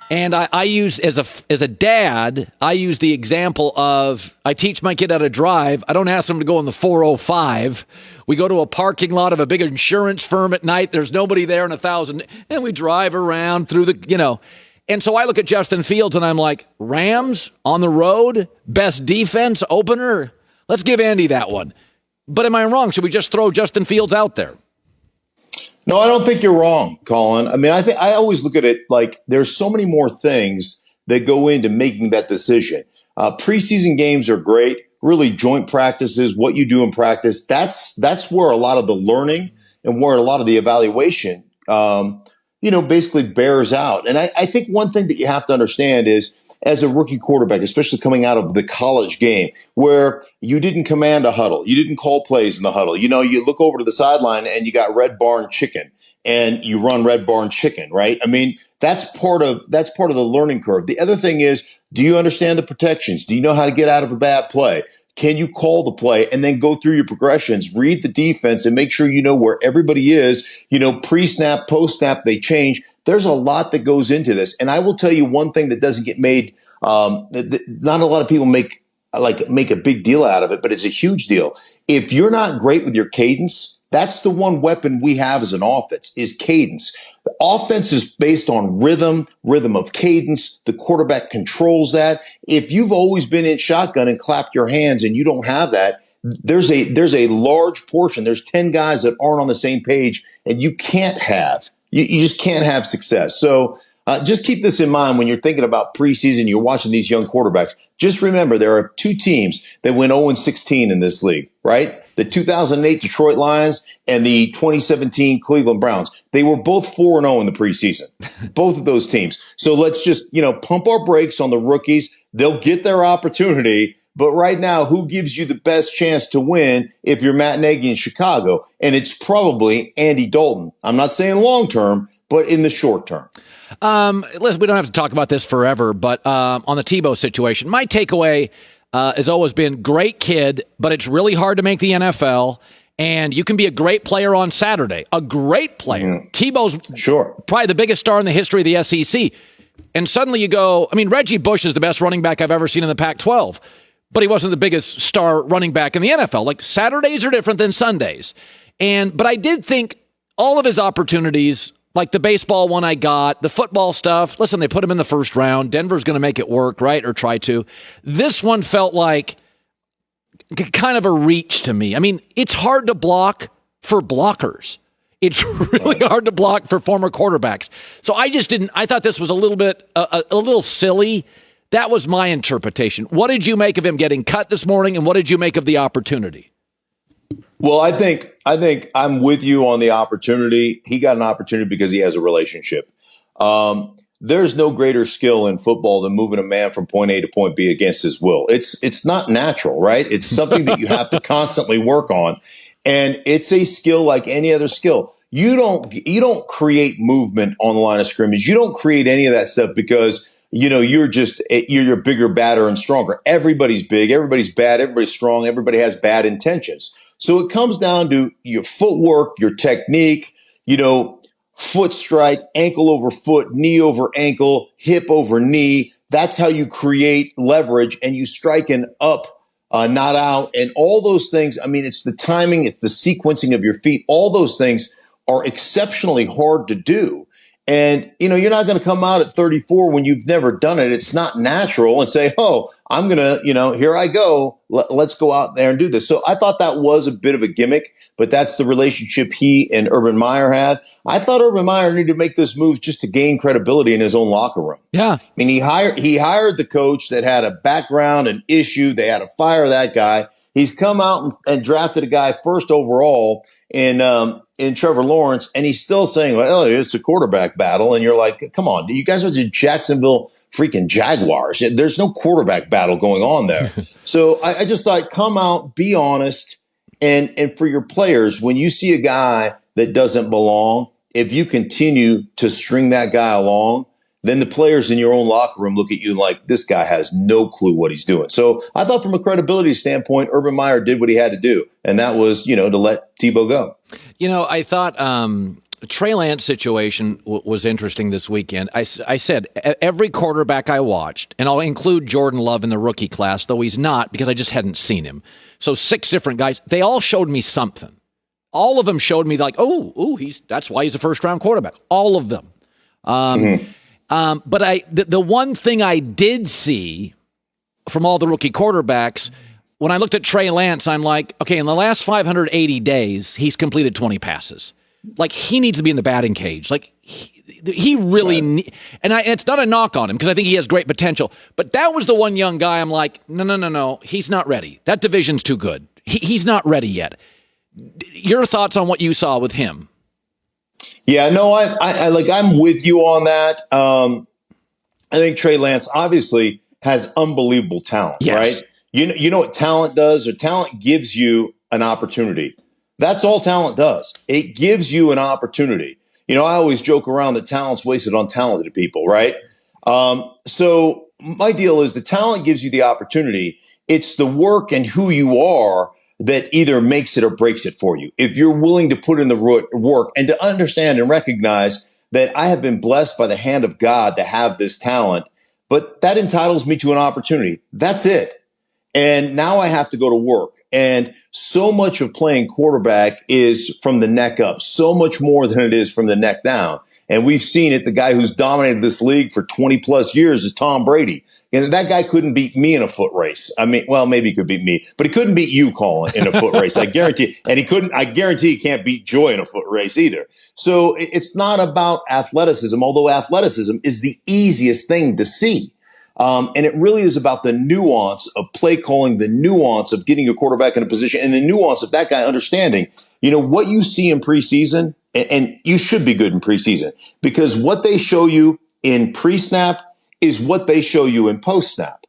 And I use, as a dad, I use the example of, I teach my kid how to drive. I don't ask them to go on the 405. We go to a parking lot of a big insurance firm at night. There's nobody there in 1,000. And we drive around through the. And so I look at Justin Fields and I'm like, Rams on the road, best defense opener. Let's give Andy that one. But am I wrong? Should we just throw Justin Fields out there? No, I don't think you're wrong, Colin. I mean, I always look at it like there's so many more things that go into making that decision. Preseason games are great. Really, joint practices, what you do in practice, that's where a lot of the learning and where a lot of the evaluation, basically bears out. And I think one thing that you have to understand is, as a rookie quarterback, especially coming out of the college game, where you didn't command a huddle, you didn't call plays in the huddle. You look over to the sideline and you got Red Barn Chicken, and you run Red Barn Chicken, right? I mean, that's part of the learning curve. The other thing is, do you understand the protections? Do you know how to get out of a bad play? Can you call the play and then go through your progressions, read the defense, and make sure you know where everybody is? Pre-snap, post-snap, they change. There's a lot that goes into this. And I will tell you one thing that doesn't get made, not a lot of people make a big deal out of it, but it's a huge deal. If you're not great with your cadence, that's the one weapon we have as an offense, is cadence. The offense is based on rhythm of cadence. The quarterback controls that. If you've always been in shotgun and clapped your hands and you don't have that, there's a large portion. There's 10 guys that aren't on the same page, and you can't have. You just can't have success. So just keep this in mind when you're thinking about preseason, you're watching these young quarterbacks. Just remember, there are two teams that went 0-16 in this league, right? The 2008 Detroit Lions and the 2017 Cleveland Browns. They were both 4-0 in the preseason, both of those teams. So let's just, pump our brakes on the rookies. They'll get their opportunity. But right now, who gives you the best chance to win if you're Matt Nagy in Chicago? And it's probably Andy Dalton. I'm not saying long term, but in the short term. Listen, we don't have to talk about this forever, but on the Tebow situation, my takeaway has always been great kid, but it's really hard to make the NFL. And you can be a great player on Saturday, a great player. Tebow's probably the biggest star in the history of the SEC. And suddenly you go, Reggie Bush is the best running back I've ever seen in the Pac-12. But he wasn't the biggest star running back in the NFL. Like, Saturdays are different than Sundays. But I did think all of his opportunities, like the baseball one I got, the football stuff, listen, they put him in the first round. Denver's going to make it work, right? Or try to. This one felt like kind of a reach to me. It's hard to block for blockers. It's really hard to block for former quarterbacks. So I thought this was a little bit, a little silly. That was my interpretation. What did you make of him getting cut this morning, and what did you make of the opportunity? Well, I think I'm with you on the opportunity. He got an opportunity because he has a relationship. There's no greater skill in football than moving a man from point A to point B against his will. It's not natural, right? It's something that you have to constantly work on, and it's a skill like any other skill. You don't create movement on the line of scrimmage. You don't create any of that stuff because you're bigger, badder, and stronger. Everybody's big, everybody's bad, everybody's strong, everybody has bad intentions. So it comes down to your footwork, your technique, foot strike, ankle over foot, knee over ankle, hip over knee. That's how you create leverage, and you strike an up, not out, and all those things. It's the timing, it's the sequencing of your feet. All those things are exceptionally hard to do. And, you're not going to come out at 34 when you've never done it. It's not natural and say, oh, I'm going to, here I go. Let's go out there and do this. So I thought that was a bit of a gimmick, but that's the relationship he and Urban Meyer had. I thought Urban Meyer needed to make this move just to gain credibility in his own locker room. Yeah. He hired the coach that had a background, an issue. They had to fire that guy. He's come out and drafted a guy first overall in Trevor Lawrence, and he's still saying, well, it's a quarterback battle. And you're like, come on, you guys are the Jacksonville freaking Jaguars. There's no quarterback battle going on there. So I just thought, come out, be honest. And for your players, when you see a guy that doesn't belong, if you continue to string that guy along, then the players in your own locker room look at you like, this guy has no clue what he's doing. So I thought from a credibility standpoint, Urban Meyer did what he had to do. And that was, to let Tebow go. I thought Trey Lance situation was interesting this weekend. I said every quarterback I watched, and I'll include Jordan Love in the rookie class, though he's not because I just hadn't seen him. So 6 different guys, they all showed me something. All of them showed me like, that's why he's a first-round quarterback. All of them. But the one thing I did see from all the rookie quarterbacks, when I looked at Trey Lance, I'm like, okay, in the last 580 days, he's completed 20 passes. Like, he needs to be in the batting cage. Like, he really and it's not a knock on him because I think he has great potential. But that was the one young guy I'm like, no, he's not ready. That division's too good. He's not ready yet. Your thoughts on what you saw with him? Yeah, no, I'm with you on that. I think Trey Lance obviously has unbelievable talent, yes. Right? You know what talent does, or talent gives you an opportunity. That's all talent does. It gives you an opportunity. I always joke around that talent's wasted on talented people, right? So my deal is the talent gives you the opportunity. It's the work and who you are that either makes it or breaks it for you. If you're willing to put in the work and to understand and recognize that I have been blessed by the hand of God to have this talent, but that entitles me to an opportunity. That's it. And now I have to go to work. And so much of playing quarterback is from the neck up, so much more than it is from the neck down. And we've seen it. The guy who's dominated this league for 20 plus years is Tom Brady. And that guy couldn't beat me in a foot race. I mean, well, maybe he could beat me, but he couldn't beat you, Colin, in a foot race. I guarantee. And I guarantee he can't beat Joy in a foot race either. So it's not about athleticism, although athleticism is the easiest thing to see. And it really is about the nuance of play calling, the nuance of getting a quarterback in a position, and the nuance of that guy understanding, what you see in preseason, and you should be good in preseason, because what they show you in pre-snap is what they show you in post-snap.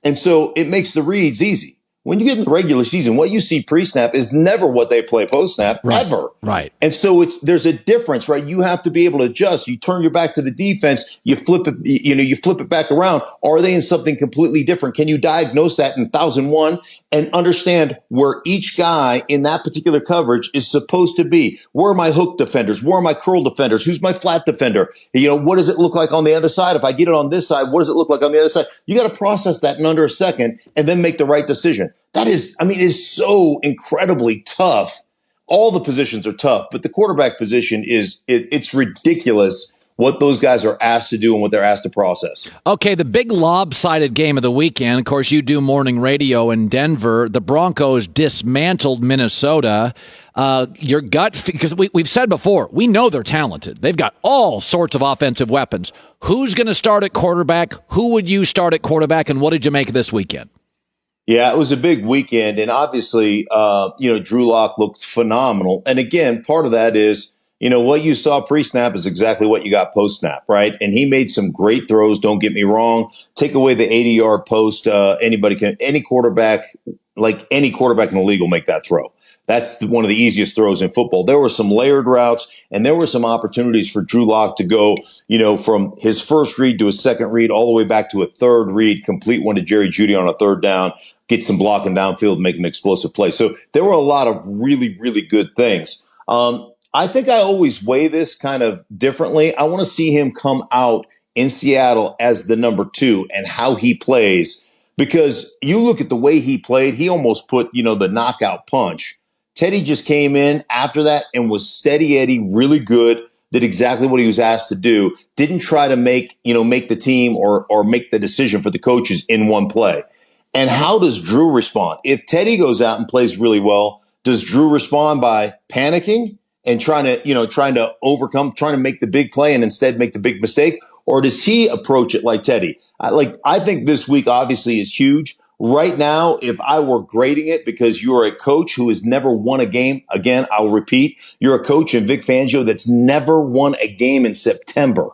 And so it makes the reads easy. When you get in the regular season, what you see pre-snap is never what they play post-snap, ever. Right. And so there's a difference, right? You have to be able to adjust. You turn your back to the defense, you flip it, you flip it back around. Are they in something completely different? Can you diagnose that in 1001 and understand where each guy in that particular coverage is supposed to be? Where are my hook defenders? Where are my curl defenders? Who's my flat defender? What does it look like on the other side? If I get it on this side, what does it look like on the other side? You got to process that in under a second and then make the right decision. That is, it is so incredibly tough. All the positions are tough, but the quarterback position it's ridiculous what those guys are asked to do and what they're asked to process. Okay, the big lopsided game of the weekend, of course, you do morning radio in Denver. The Broncos dismantled Minnesota. Your gut, because we've said before, we know they're talented. They've got all sorts of offensive weapons. Who's going to start at quarterback? Who would you start at quarterback, and what did you make of this weekend? Yeah, it was a big weekend, and obviously, Drew Lock looked phenomenal. And again, part of that is, what you saw pre-snap is exactly what you got post-snap, right? And he made some great throws. Don't get me wrong. Take away the 80-yard post. Any quarterback in the league will make that throw. That's one of the easiest throws in football. There were some layered routes, and there were some opportunities for Drew Lock to go, from his first read to a second read, all the way back to a third read, complete one to Jerry Jeudy on a third down, get some blocking downfield, make an explosive play. So there were a lot of really, really good things. I think I always weigh this kind of differently. I want to see him come out in Seattle as the number 2 and how he plays, because you look at the way he played, he almost put, the knockout punch. Teddy just came in after that and was steady Eddie, really good, did exactly what he was asked to do, didn't try to make the team or make the decision for the coaches in one play. And how does Drew respond? If Teddy goes out and plays really well, does Drew respond by panicking and trying to make the big play and instead make the big mistake? Or does he approach it like Teddy? I think this week obviously is huge. Right now, if I were grading it, because you're a coach who has never won a game, again, I'll repeat, you're a coach in Vic Fangio that's never won a game in September,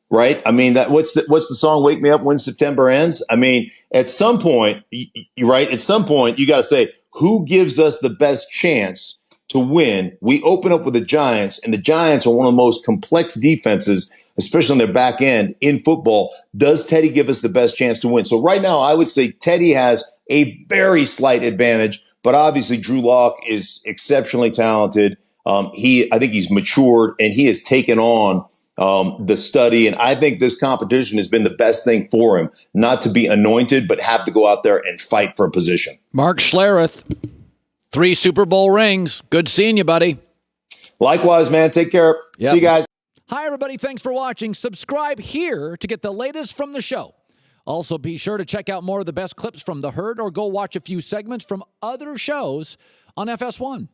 right? I mean, what's the song, Wake Me Up When September Ends? I mean, at some point, right, you got to say, who gives us the best chance to win? We open up with the Giants, and the Giants are one of the most complex defenses, especially on their back end in football. Does Teddy give us the best chance to win? So right now, I would say Teddy has a very slight advantage, but obviously Drew Lock is exceptionally talented. I think he's matured and he has taken on the study. And I think this competition has been the best thing for him, not to be anointed, but have to go out there and fight for a position. Mark Schlereth, 3 Super Bowl rings. Good seeing you, buddy. Likewise, man. Take care. Yep. See you guys. Hi, everybody. Thanks for watching. Subscribe here to get the latest from the show. Also, be sure to check out more of the best clips from The Herd or go watch a few segments from other shows on FS1.